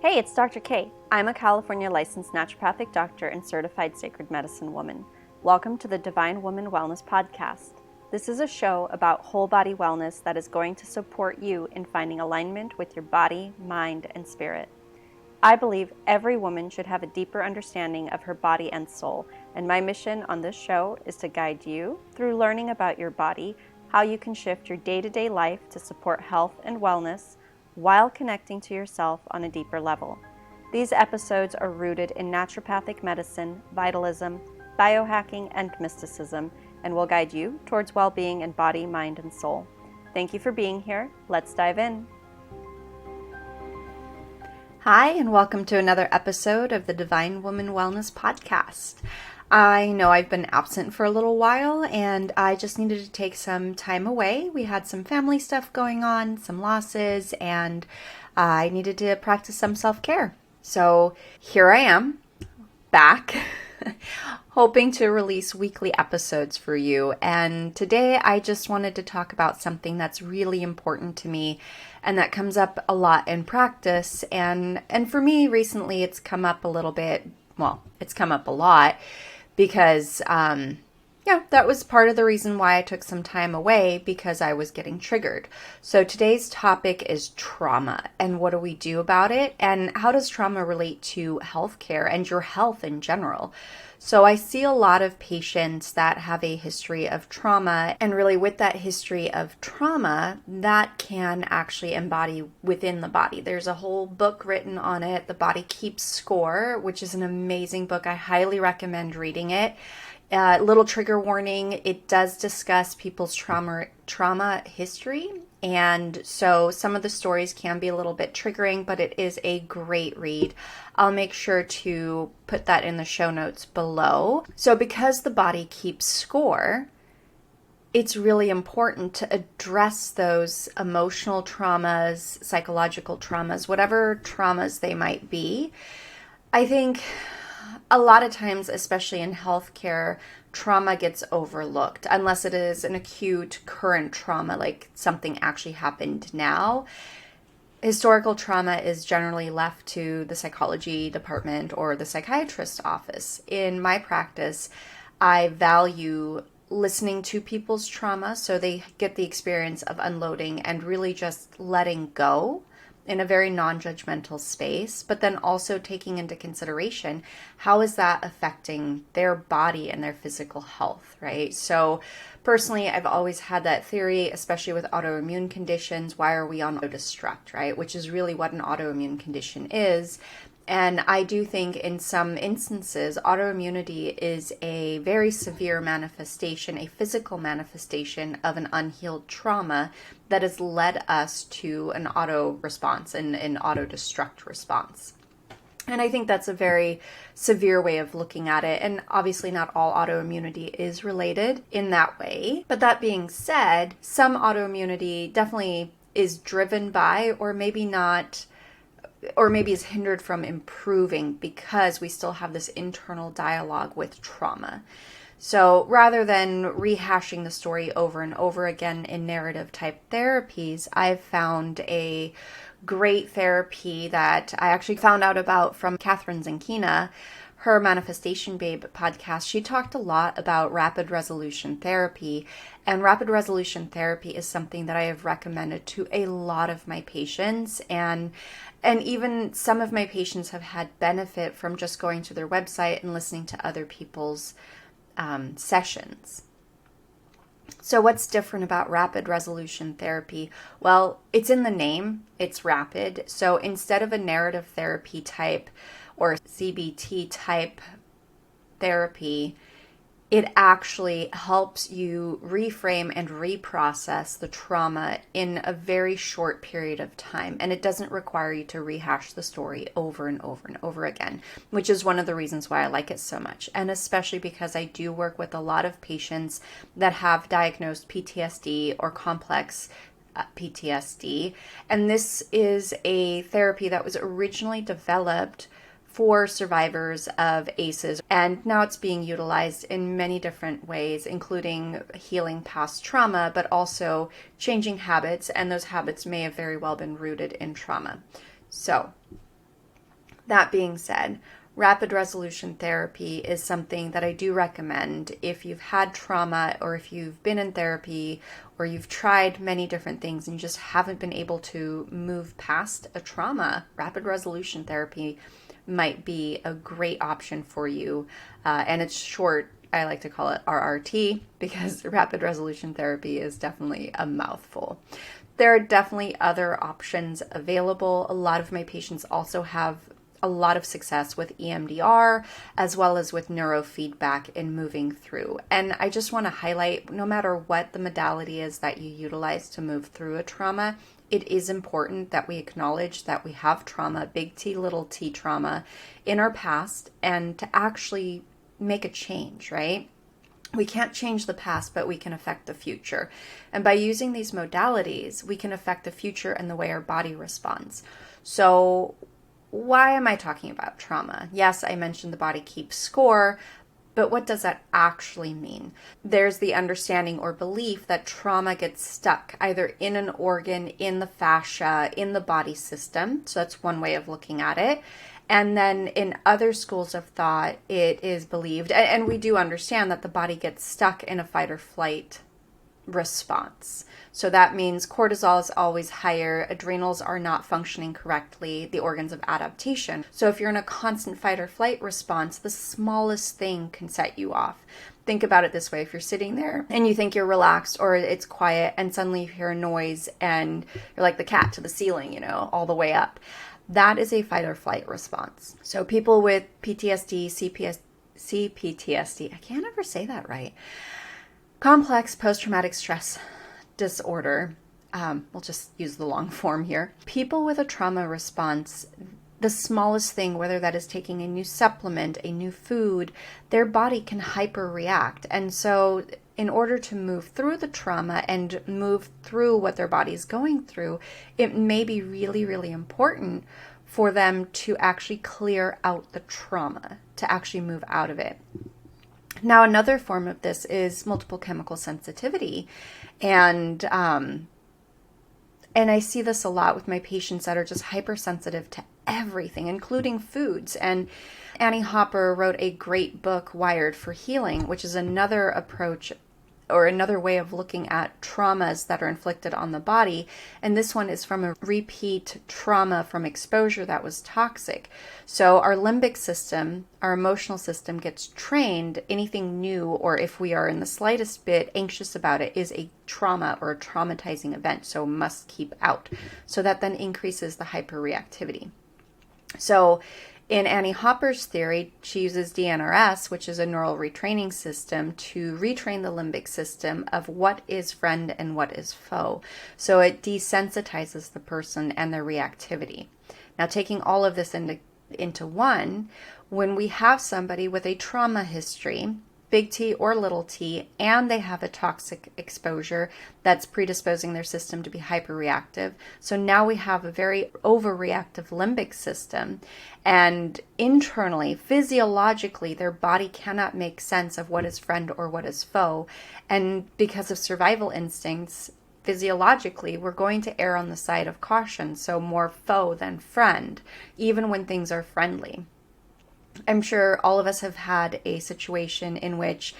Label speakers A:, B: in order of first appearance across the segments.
A: Hey, it's Dr. K. I'm a California licensed naturopathic doctor and certified sacred medicine woman. Welcome to the Divine Woman Wellness Podcast. This is a show about whole body wellness that is going to support you in finding alignment with your body, mind, and spirit. I believe every woman should have a deeper understanding of her body and soul, and my mission on this show is to guide you through learning about your body, how you can shift your day-to-day life to support health and wellness while connecting to yourself on a deeper level. These episodes are rooted in naturopathic medicine, vitalism, biohacking, and mysticism, and will guide you towards well-being in body, mind, and soul. Thank you for being here. Let's dive in. Hi, and welcome to another episode of the Divine Woman Wellness Podcast. I know I've been absent for a little while, and I just needed to take some time away. We had some family stuff going on, some losses, and I needed to practice some self-care. So here I am, back, hoping to release weekly episodes for you. And today I just wanted to talk about something that's really important to me and that comes up a lot in practice. And for me recently, it's come up a little bit. Well, it's come up a lot because, that was part of the reason why I took some time away, because I was getting triggered. So today's topic is trauma and what do we do about it, and how does trauma relate to healthcare and your health in general. So I see a lot of patients that have a history of trauma, and really with that history of trauma, that can actually embody within the body. There's a whole book written on it, The Body Keeps Score, which is an amazing book. I highly recommend reading it. Little trigger warning, it does discuss people's trauma history, and so some of the stories can be a little bit triggering, but it is a great read. I'll make sure to put that in the show notes below. So because the body keeps score, it's really important to address those emotional traumas, psychological traumas, whatever traumas they might be. I think a lot of times, especially in healthcare, trauma gets overlooked unless it is an acute current trauma, like something actually happened now. Historical trauma is generally left to the psychology department or the psychiatrist's office. In my practice, I value listening to people's trauma so they get the experience of unloading and really just letting go in a very non-judgmental space, but then also taking into consideration how is that affecting their body and their physical health, right? So personally, I've always had that theory, especially with autoimmune conditions. Why are we on auto-destruct, right? Which is really what an autoimmune condition is. And I do think in some instances, autoimmunity is a very severe manifestation, a physical manifestation of an unhealed trauma that has led us to an auto response and an auto-destruct response. And I think that's a very severe way of looking at it. And obviously not all autoimmunity is related in that way. But that being said, some autoimmunity definitely is driven by, or maybe not, or maybe is hindered from improving because we still have this internal dialogue with trauma. So rather than rehashing the story over and over again in narrative type therapies, I've found a great therapy that I actually found out about from Catherine Zankina, her Manifestation Babe podcast. She talked a lot about rapid resolution therapy, and rapid resolution therapy is something that I have recommended to a lot of my patients, and even some of my patients have had benefit from just going to their website and listening to other people's sessions. So what's different about rapid resolution therapy? Well, it's in the name, it's rapid. So instead of a narrative therapy type or CBT type therapy, it actually helps you reframe and reprocess the trauma in a very short period of time. And it doesn't require you to rehash the story over and over and over again, which is one of the reasons why I like it so much. And especially because I do work with a lot of patients that have diagnosed PTSD or complex PTSD. And this is a therapy that was originally developed for survivors of ACEs, and now it's being utilized in many different ways, including healing past trauma, but also changing habits, and those habits may have very well been rooted in trauma. So That being said, rapid resolution therapy is something that I do recommend if you've had trauma or if you've been in therapy or you've tried many different things and you just haven't been able to move past a trauma. Rapid resolution therapy might be a great option for you. And it's short. I like to call it RRT because rapid resolution therapy is definitely a mouthful. There are definitely other options available. A lot of my patients also have a lot of success with EMDR as well as with neurofeedback in moving through. And I just want to highlight, no matter what the modality is that you utilize to move through a trauma, it is important that we acknowledge that we have trauma, big T, little t trauma in our past, and to actually make a change, right? We can't change the past, but we can affect the future. And by using these modalities, we can affect the future and the way our body responds. So why am I talking about trauma? Yes, I mentioned the body keeps score, but what does that actually mean? There's the understanding or belief that trauma gets stuck either in an organ, in the fascia, in the body system. So that's one way of looking at it. And then in other schools of thought, it is believed, and we do understand that the body gets stuck in a fight or flight response. So that means cortisol is always higher, adrenals are not functioning correctly, the organs of adaptation. So if you're in a constant fight or flight response, the smallest thing can set you off. Think about it this way. If you're sitting there and you think you're relaxed or it's quiet and suddenly you hear a noise and you're like the cat to the ceiling, all the way up, that is a fight or flight response. So people with PTSD, CPTSD, I can't ever say that right, complex post-traumatic stress disorder, we'll just use the long form here. People with a trauma response, the smallest thing, whether that is taking a new supplement, a new food, their body can hyperreact. And so in order to move through the trauma and move through what their body is going through, it may be really, really important for them to actually clear out the trauma, to actually move out of it. Now, another form of this is multiple chemical sensitivity. And I see this a lot with my patients that are just hypersensitive to everything, including foods. And Annie Hopper wrote a great book, Wired for Healing, which is another approach or another way of looking at traumas that are inflicted on the body. And this one is from a repeat trauma from exposure that was toxic. So our limbic system, our emotional system gets trained. Anything new, or if we are in the slightest bit anxious about it, is a trauma or a traumatizing event. So must keep out. So that then increases the hyperreactivity. So in Annie Hopper's theory, she uses DNRS, which is a neural retraining system, to retrain the limbic system of what is friend and what is foe. So it desensitizes the person and their reactivity. Now, taking all of this into one, when we have somebody with a trauma history, big T or little t, and they have a toxic exposure that's predisposing their system to be hyperreactive. So now we have a very overreactive limbic system, and internally, physiologically, their body cannot make sense of what is friend or what is foe. And because of survival instincts, physiologically, we're going to err on the side of caution, so more foe than friend, even when things are friendly. I'm sure all of us have had a situation in which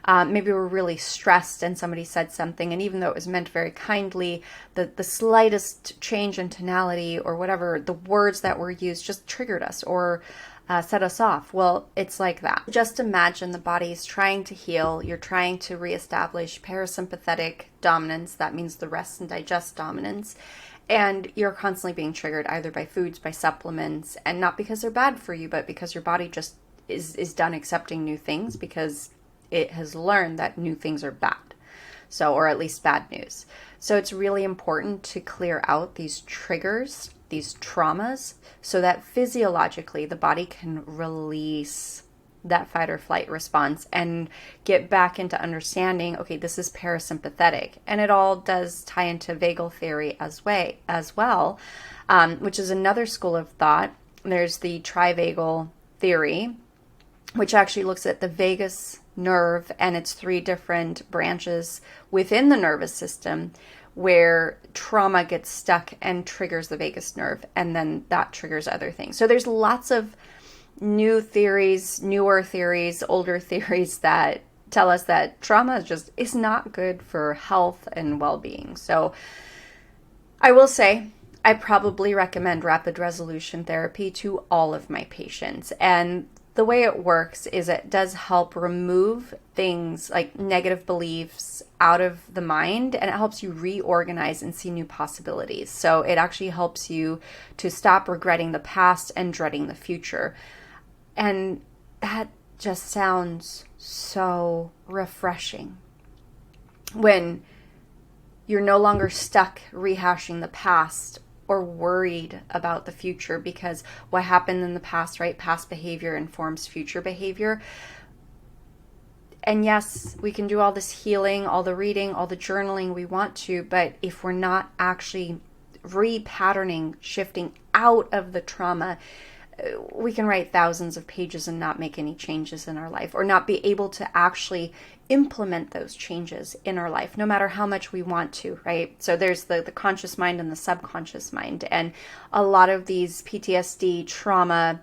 A: maybe we're really stressed and somebody said something, and even though it was meant very kindly, the slightest change in tonality or whatever, the words that were used just triggered us or set us off. Well, it's like that. Just imagine the body is trying to heal. You're trying to reestablish parasympathetic dominance. That means the rest and digest dominance. And you're constantly being triggered either by foods, by supplements, and not because they're bad for you, but because your body just is done accepting new things because it has learned that new things are bad. So, or at least bad news. So it's really important to clear out these triggers, these traumas, so that physiologically the body can release that fight or flight response and get back into understanding, okay, this is parasympathetic. And it all does tie into vagal theory as well, which is another school of thought. There's the trivagal theory, which actually looks at the vagus nerve and its three different branches within the nervous system, where trauma gets stuck and triggers the vagus nerve, and then that triggers other things. So there's lots of newer theories, older theories that tell us that trauma just is not good for health and well-being. So I will say I probably recommend rapid resolution therapy to all of my patients. And the way it works is it does help remove things like negative beliefs out of the mind, and it helps you reorganize and see new possibilities. So it actually helps you to stop regretting the past and dreading the future. And that just sounds so refreshing when you're no longer stuck rehashing the past or worried about the future, because what happened in the past, right? Past behavior informs future behavior. And yes, we can do all this healing, all the reading, all the journaling we want to, but if we're not actually repatterning, shifting out of the trauma, we can write thousands of pages and not make any changes in our life, or not be able to actually implement those changes in our life, no matter how much we want to, right? So there's the conscious mind and the subconscious mind. And a lot of these PTSD trauma,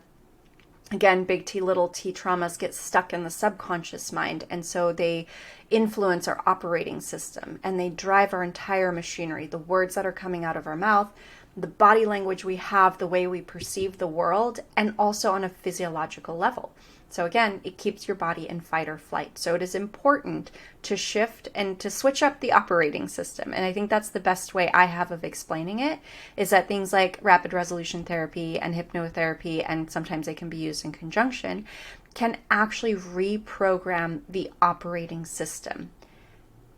A: again, big T, little t traumas get stuck in the subconscious mind. And so they influence our operating system and they drive our entire machinery, the words that are coming out of our mouth, the body language we have, the way we perceive the world, and also on a physiological level. So again, it keeps your body in fight or flight. So it is important to shift and to switch up the operating system. And I think that's the best way I have of explaining it, is that things like rapid resolution therapy and hypnotherapy, and sometimes they can be used in conjunction, can actually reprogram the operating system.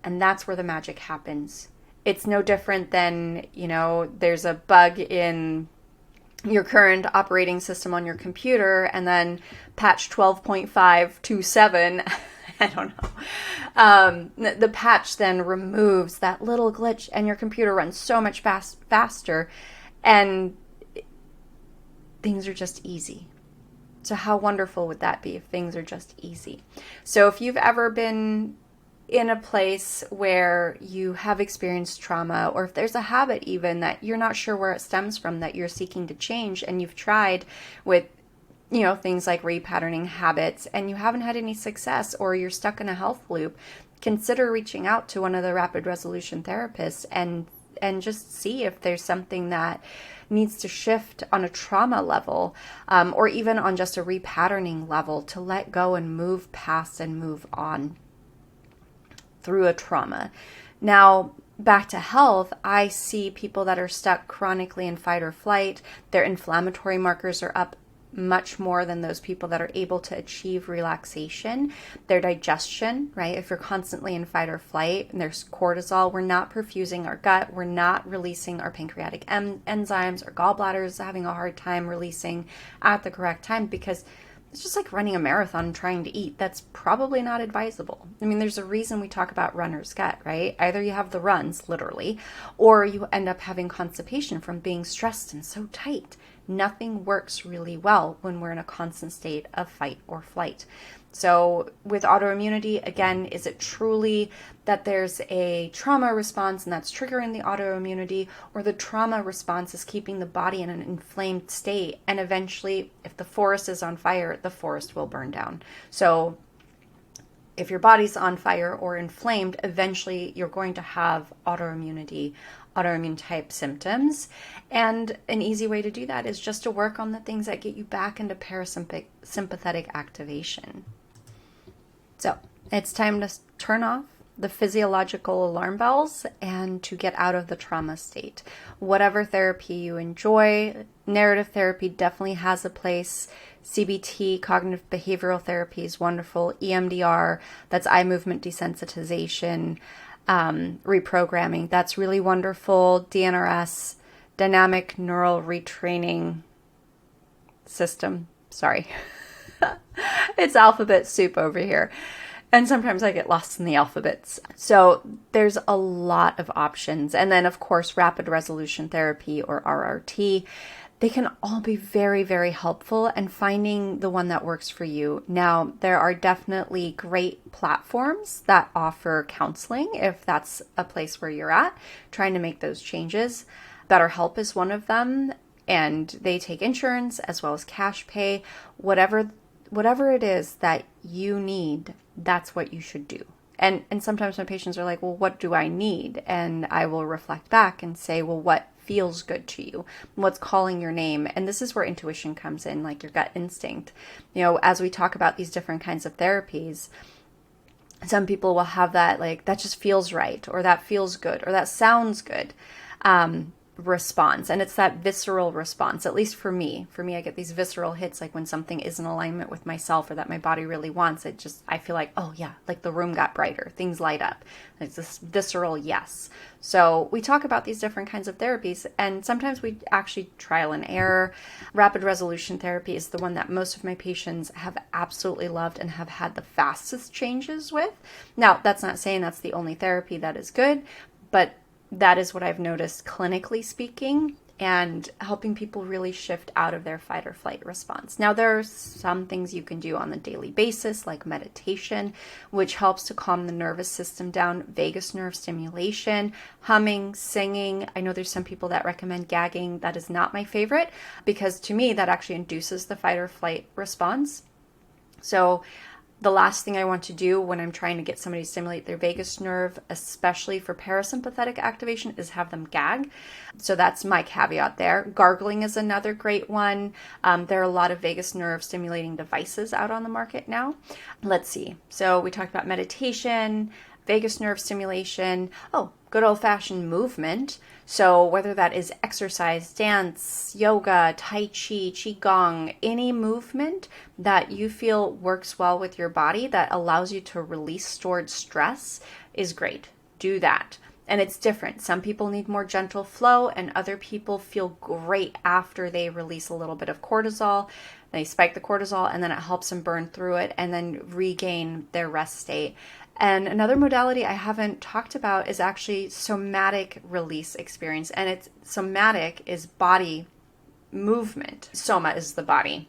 A: And that's where the magic happens. It's no different than, there's a bug in your current operating system on your computer, and then patch 12.527, I don't know. The patch then removes that little glitch and your computer runs so much faster, and things are just easy. So how wonderful would that be if things are just easy? So if you've ever been in a place where you have experienced trauma, or if there's a habit even that you're not sure where it stems from that you're seeking to change, and you've tried with things like repatterning habits and you haven't had any success, or you're stuck in a health loop, consider reaching out to one of the rapid resolution therapists and just see if there's something that needs to shift on a trauma level, or even on just a repatterning level, to let go and move past and move on through a trauma. Now, back to health, I see people that are stuck chronically in fight or flight. Their inflammatory markers are up much more than those people that are able to achieve relaxation. Their digestion, right? If you're constantly in fight or flight and there's cortisol, we're not perfusing our gut. We're not releasing our pancreatic enzymes. Our gallbladder is having a hard time releasing at the correct time, because it's just like running a marathon and trying to eat. That's probably not advisable. I mean, there's a reason we talk about runner's gut, right? Either you have the runs, literally, or you end up having constipation from being stressed and so tight. Nothing works really well when we're in a constant state of fight or flight. So with autoimmunity, again, is it truly that there's a trauma response and that's triggering the autoimmunity, or the trauma response is keeping the body in an inflamed state, and eventually, if the forest is on fire, the forest will burn down. So if your body's on fire or inflamed, eventually you're going to have autoimmune type symptoms. And an easy way to do that is just to work on the things that get you back into parasympathetic activation. So it's time to turn off the physiological alarm bells and to get out of the trauma state. Whatever therapy you enjoy, narrative therapy definitely has a place. CBT, cognitive behavioral therapy, is wonderful. EMDR, that's eye movement desensitization, reprogramming, that's really wonderful. DNRS, dynamic neural retraining system. Sorry. It's alphabet soup over here. And sometimes I get lost in the alphabets. So there's a lot of options. And then, of course, rapid resolution therapy, or RRT. they can all be very, very helpful, and finding the one that works for you. Now, there are definitely great platforms that offer counseling if that's a place where you're at, trying to make those changes. BetterHelp is one of them, and they take insurance as well as cash pay. Whatever it is that you need, that's what you should do. And sometimes my patients are like, well, what do I need? And I will reflect back and say, well, what feels good to you? What's calling your name? And this is where intuition comes in, like your gut instinct. As we talk about these different kinds of therapies, some people will have that, like, that just feels right, or that feels good, or that sounds good. Response. And it's that visceral response, at least for me. I get these visceral hits, like when something is in alignment with myself or that my body really wants it. I feel like, oh yeah, like the room got brighter, things light up. It's this visceral yes. So we talk about these different kinds of therapies, and sometimes we actually trial and error. Rapid resolution therapy is the one that most of my patients have absolutely loved and have had the fastest changes with. Now, that's not saying that's the only therapy that is good, but that is what I've noticed clinically speaking, and helping people really shift out of their fight or flight response. Now, there are some things you can do on a daily basis, like meditation, which helps to calm the nervous system down, vagus nerve stimulation, humming, singing. I know there's some people that recommend gagging. That is not my favorite, because to me, that actually induces the fight or flight response. So the last thing I want to do when I'm trying to get somebody to stimulate their vagus nerve, especially for parasympathetic activation, is have them gag. So that's my caveat there. Gargling is another great one. There are a lot of vagus nerve stimulating devices out on the market now. Let's see. So we talked about meditation, vagus nerve stimulation. Oh, good old-fashioned movement. So whether that is exercise, dance, yoga, tai chi, qigong, any movement that you feel works well with your body that allows you to release stored stress is great. Do that. And it's different. Some people need more gentle flow, and other people feel great after they release a little bit of cortisol. They spike the cortisol, and then it helps them burn through it and then regain their rest state. And another modality I haven't talked about is actually somatic release experience. And it's somatic is body movement. Soma is the body.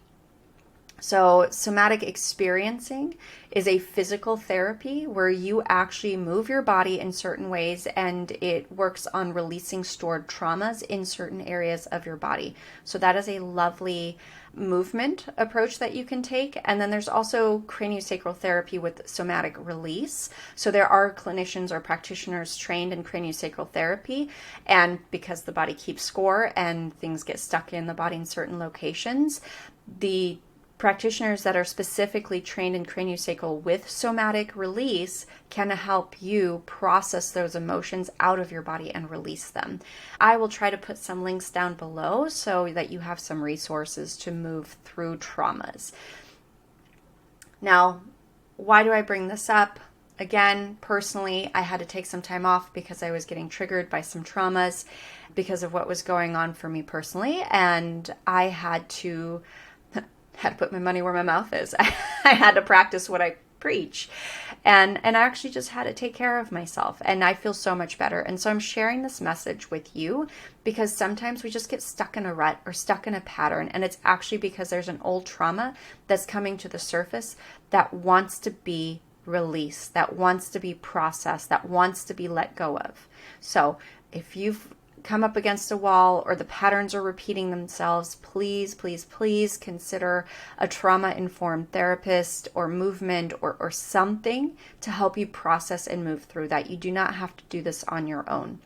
A: So somatic experiencing is a physical therapy where you actually move your body in certain ways, and it works on releasing stored traumas in certain areas of your body. So that is a lovely movement approach that you can take. And then there's also craniosacral therapy with somatic release. So there are clinicians or practitioners trained in craniosacral therapy, and because the body keeps score and things get stuck in the body in certain locations, the practitioners that are specifically trained in craniosacral with somatic release can help you process those emotions out of your body and release them. I will try to put some links down below so that you have some resources to move through traumas. Now, why do I bring this up? Again, personally, I had to take some time off because I was getting triggered by some traumas because of what was going on for me personally, and I had to put my money where my mouth is. I had to practice what I preach. And I actually just had to take care of myself. And I feel so much better. And so I'm sharing this message with you because sometimes we just get stuck in a rut or stuck in a pattern. And it's actually because there's an old trauma that's coming to the surface that wants to be released, that wants to be processed, that wants to be let go of. So if you've come up against a wall or the patterns are repeating themselves, please, please, please consider a trauma-informed therapist or movement or something to help you process and move through that. You do not have to do this on your own.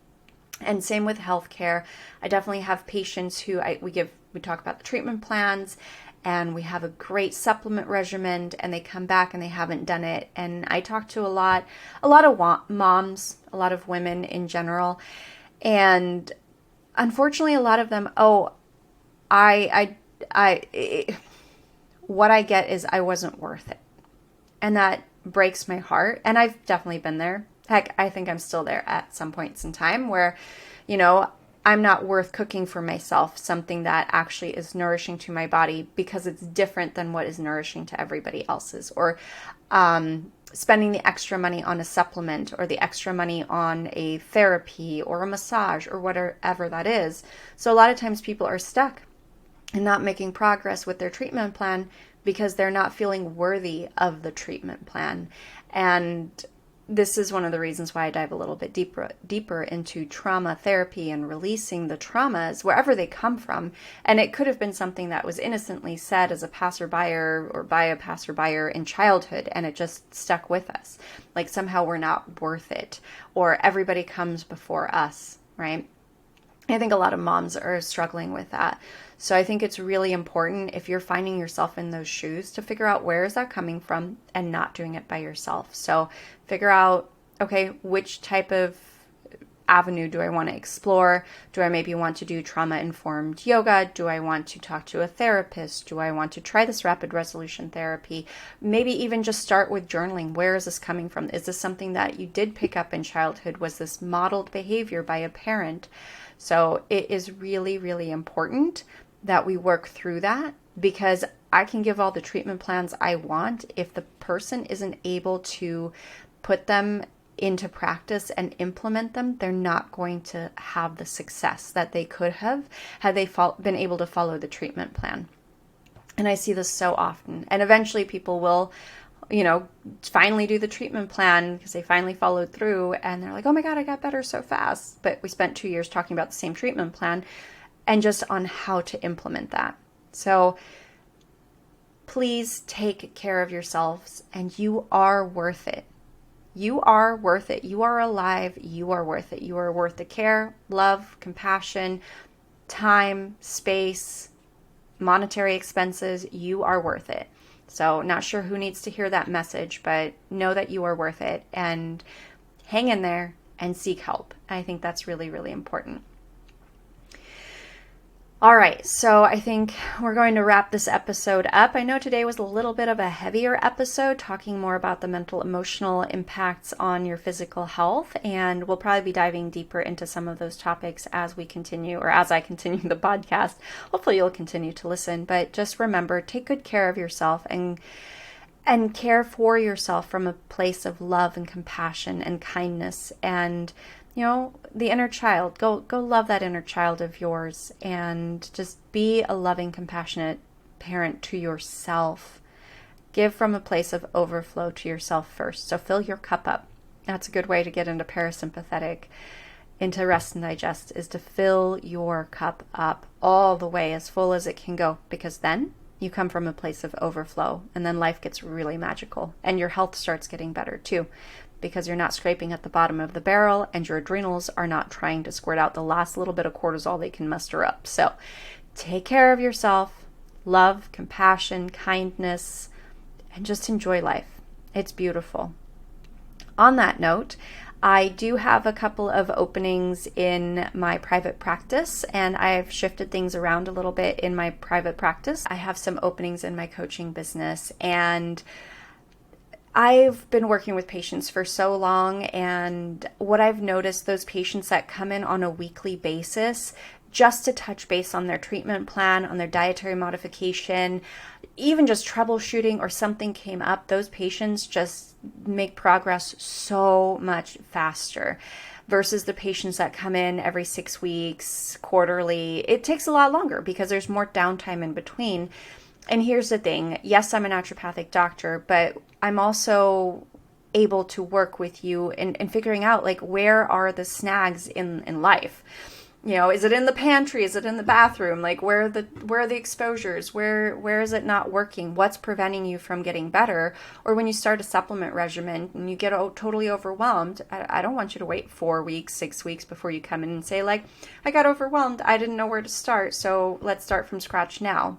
A: And same with healthcare. I definitely have patients who we talk about the treatment plans, and we have a great supplement regimen, and they come back and they haven't done it. And I talk to a lot of moms, a lot of women in general. And unfortunately, a lot of them, what I get is I wasn't worth it. And that breaks my heart. And I've definitely been there. Heck, I think I'm still there at some points in time where, I'm not worth cooking for myself, something that actually is nourishing to my body because it's different than what is nourishing to everybody else's. Or, spending the extra money on a supplement or the extra money on a therapy or a massage or whatever that is. So a lot of times people are stuck and not making progress with their treatment plan because they're not feeling worthy of the treatment plan. And this is one of the reasons why I dive a little bit deeper into trauma therapy and releasing the traumas wherever they come from. And it could have been something that was innocently said as a passerby or by a passerby in childhood, and it just stuck with us. Like somehow we're not worth it, or everybody comes before us, right? I think a lot of moms are struggling with that. So I think it's really important, if you're finding yourself in those shoes, to figure out where is that coming from and not doing it by yourself. So figure out, okay, which type of avenue do I want to explore? Do I maybe want to do trauma-informed yoga? Do I want to talk to a therapist? Do I want to try this rapid resolution therapy? Maybe even just start with journaling. Where is this coming from? Is this something that you did pick up in childhood? Was this modeled behavior by a parent? So it is really, really important that we work through that, because I can give all the treatment plans I want. If the person isn't able to put them into practice and implement them, they're not going to have the success that they could have had they been able to follow the treatment plan. And I see this so often. And eventually people will, finally do the treatment plan because they finally followed through, and they're like, oh my God, I got better so fast. But we spent 2 years talking about the same treatment plan and just on how to implement that. So please take care of yourselves, and you are worth it. You are worth it. You are alive. You are worth it. You are worth the care, love, compassion, time, space, monetary expenses. You are worth it. So not sure who needs to hear that message, but know that you are worth it, and hang in there and seek help. I think that's really, really important. All right, so I think we're going to wrap this episode up. I know today was a little bit of a heavier episode, talking more about the mental, emotional impacts on your physical health, and we'll probably be diving deeper into some of those topics as we continue, or as I continue the podcast. Hopefully you'll continue to listen, but just remember, take good care of yourself and care for yourself from a place of love and compassion and kindness, and the inner child. Go love that inner child of yours, and just be a loving, compassionate parent to yourself. Give from a place of overflow to yourself first. So fill your cup up. That's a good way to get into parasympathetic, into rest and digest, is to fill your cup up all the way, as full as it can go, because then you come from a place of overflow, and then life gets really magical, and your health starts getting better too, because you're not scraping at the bottom of the barrel, and your adrenals are not trying to squirt out the last little bit of cortisol they can muster up. So take care of yourself, love, compassion, kindness, and just enjoy life. It's beautiful. On that note, I do have a couple of openings in my private practice, and I've shifted things around a little bit in my private practice. I have some openings in my coaching business, and I've been working with patients for so long, and what I've noticed, those patients that come in on a weekly basis just to touch base on their treatment plan, on their dietary modification, even just troubleshooting or something came up, those patients just make progress so much faster versus the patients that come in every 6 weeks, quarterly. It takes a lot longer because there's more downtime in between. And here's the thing. Yes, I'm a naturopathic doctor, but I'm also able to work with you in figuring out, like, where are the snags in life? Is it in the pantry? Is it in the bathroom? Like, where are the exposures? Where is it not working? What's preventing you from getting better? Or when you start a supplement regimen and you get totally overwhelmed, I don't want you to wait 4 weeks, 6 weeks before you come in and say, like, I got overwhelmed. I didn't know where to start. So let's start from scratch now.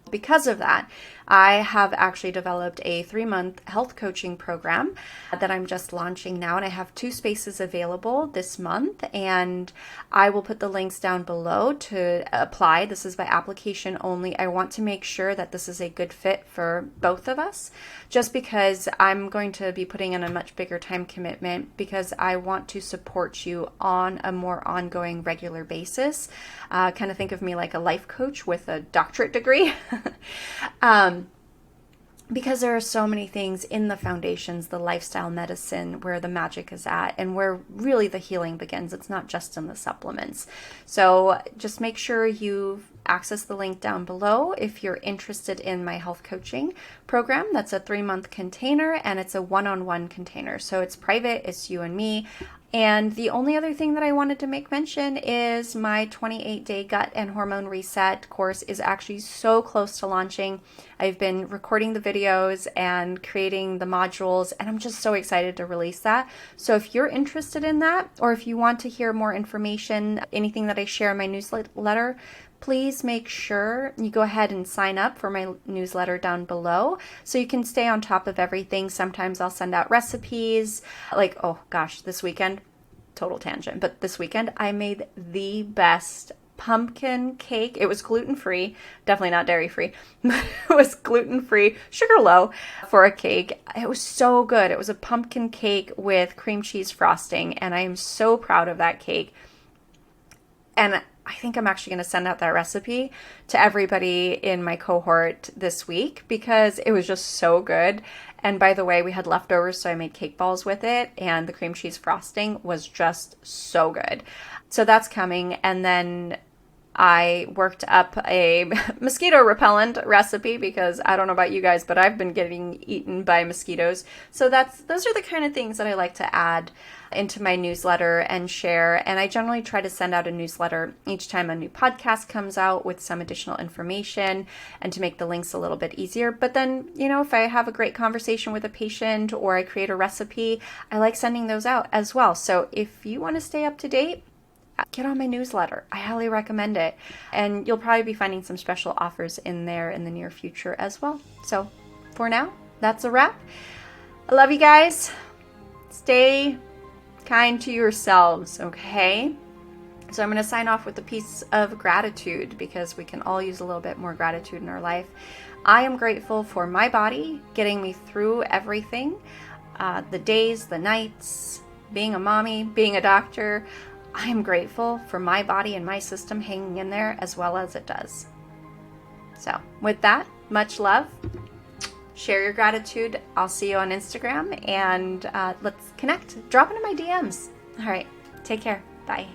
A: Because of that, I have actually developed a 3-month health coaching program that I'm just launching now, and I have 2 spaces available this month, and I will put the links down below to apply. This is by application only. I want to make sure that this is a good fit for both of us, just because I'm going to be putting in a much bigger time commitment, because I want to support you on a more ongoing, regular basis. Kind of think of me like a life coach with a doctorate degree. Because there are so many things in the foundations, the lifestyle medicine, where the magic is at and where really the healing begins. It's not just in the supplements. So just make sure you access the link down below if you're interested in my health coaching program. That's a 3-month container, and it's a one-on-one container. So it's private, it's you and me. And the only other thing that I wanted to make mention is my 28-day gut and hormone reset course is actually so close to launching. I've been recording the videos and creating the modules, and I'm just so excited to release that. So if you're interested in that, or if you want to hear more information, anything that I share in my newsletter, please make sure you go ahead and sign up for my newsletter down below so you can stay on top of everything. Sometimes I'll send out recipes, like, oh gosh, this weekend, total tangent, but this weekend I made the best pumpkin cake. It was gluten-free, definitely not dairy-free, but it was gluten-free, sugar low for a cake. It was so good. It was a pumpkin cake with cream cheese frosting, and I am so proud of that cake. And I think I'm actually going to send out that recipe to everybody in my cohort this week because it was just so good. And by the way, we had leftovers, so I made cake balls with it, and the cream cheese frosting was just so good. So that's coming. And then I worked up a mosquito repellent recipe because I don't know about you guys, but I've been getting eaten by mosquitoes. So those are the kind of things that I like to add into my newsletter and share. And I generally try to send out a newsletter each time a new podcast comes out with some additional information and to make the links a little bit easier. But then, if I have a great conversation with a patient or I create a recipe, I like sending those out as well. So if you want to stay up to date, get on my newsletter. I highly recommend it. And you'll probably be finding some special offers in there in the near future as well. So for now, that's a wrap. I love you guys. Stay kind to yourselves, okay? So I'm going to sign off with a piece of gratitude because we can all use a little bit more gratitude in our life. I am grateful for my body getting me through everything, the days, the nights, being a mommy, being a doctor. I am grateful for my body and my system hanging in there as well as it does. So with that, much love. Share your gratitude. I'll see you on Instagram, and let's connect. Drop into my DMs. All right. Take care. Bye.